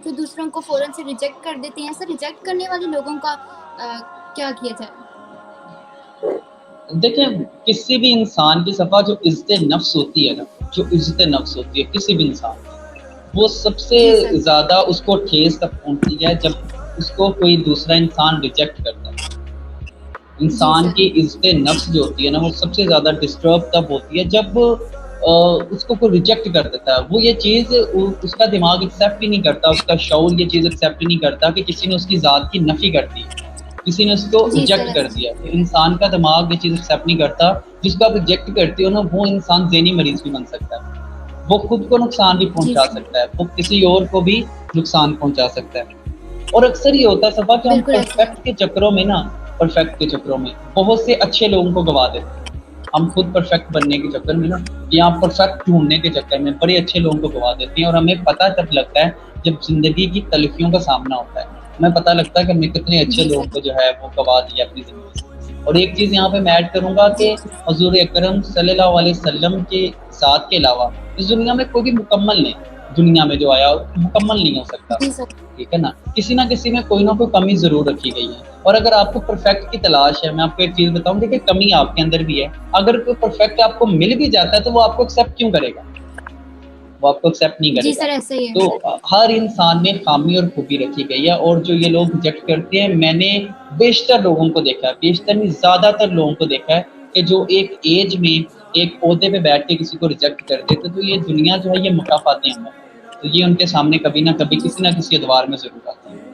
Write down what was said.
پھر دوسروں کو فوراً سے ریجیکٹ کر دیتے ہیں. ایسا ریجیکٹ کرنے والے لوگوں کا کیا کیا جائے؟ دیکھیں کسی بھی انسان کی صفحہ جو عزت نفس ہوتی ہے نا، جو عزت نفس ہوتی ہے کسی بھی انسان، وہ سب سے جی سر. زیادہ اس کو ٹھیس تک پہنچتی ہے جب اس کو کوئی دوسرا انسان ریجیکٹ کرتا ہے. جی انسان سر. کی عزت نفس جو ہوتی ہے نا، وہ سب سے زیادہ ڈسٹرب تب ہوتی ہے جب اس کو کوئی ریجیکٹ کر دیتا ہے. وہ یہ چیز اس کا دماغ ایکسیپٹ ہی نہیں کرتا، اس کا شعور یہ چیز ایکسیپٹ ہی نہیں کرتا کہ کسی نے اس کی ذات کی نفی کر دی، کسی نے اس کو جی سر. ریجیکٹ کر دیا. تو انسان کا دماغ یہ چیز ایکسیپٹ نہیں کرتا. جس کو آپ ریجیکٹ کرتے ہو نا، وہ انسان ذہنی مریض بھی بن سکتا ہے، وہ خود کو نقصان بھی جی پہنچا سر. سکتا ہے، وہ کسی اور کو بھی نقصان پہنچا سکتا ہے. اور اکثر یہ ہوتا ہے صفا کہ ہم بالکل ایسا ہے. پرفیکٹ کے چکروں میں نا، پرفیکٹ کے چکروں میں بہت سے اچھے لوگوں کو گوا دیتے ہیں. ہم خود پرفیکٹ بننے کے چکر میں نا، یا پرفیکٹ ڈھونڈنے کے چکر میں بڑے اچھے لوگوں کو گوا دیتے ہیں. اور ہمیں پتہ تب لگتا ہے جب زندگی کی تلخیوں کا سامنا ہوتا ہے، ہمیں پتہ لگتا ہے کہ ہم نے کتنے اچھے جی لوگوں سر. کو جو ہے وہ گوا دیا اپنی زندگی سے. اور ایک چیز یہاں پہ میں ایڈ کروں گا جی کہ حضور اکرم صلی اللہ علیہ وسلم کے ذات کے علاوہ اس دنیا میں کوئی بھی مکمل نہیں، دنیا میں جو آیا مکمل نہیں ہو سکتا. جی سر. ٹھیک ہے نا، کسی نہ کسی میں کوئی نہ کوئی کمی ضرور رکھی گئی ہے. اور اگر آپ کو پرفیکٹ کی تلاش ہے، میں آپ کو ایک چیز بتاؤں، دیکھیں کمی آپ کے اندر بھی ہے. اگر کوئی پرفیکٹ آپ کو مل بھی جاتا ہے تو وہ آپ کو ایکسیپٹ کیوں کرے گا؟ وہ آپ کو ایکسیپٹ نہیں جی کرے گا. سر ایسا ہی ہے. تو ہر انسان میں خامی اور خوبی رکھی گئی ہے. اور جو یہ لوگ ریجیکٹ کرتے ہیں، میں نے بیشتر لوگوں کو دیکھا ہے، بیشتر نہیں زیادہ تر لوگوں کو دیکھا ہے کہ جو ایک ایج میں ایک عہدے پہ بیٹھ کے کسی کو ریجیکٹ کر دیتے تو یہ دنیا جو ہے یہ مقافاتی عمل ہے. تو یہ ان کے سامنے کبھی نہ کبھی جی کسی نہ سر. کسی ادوار میں ضرور آتی ہے.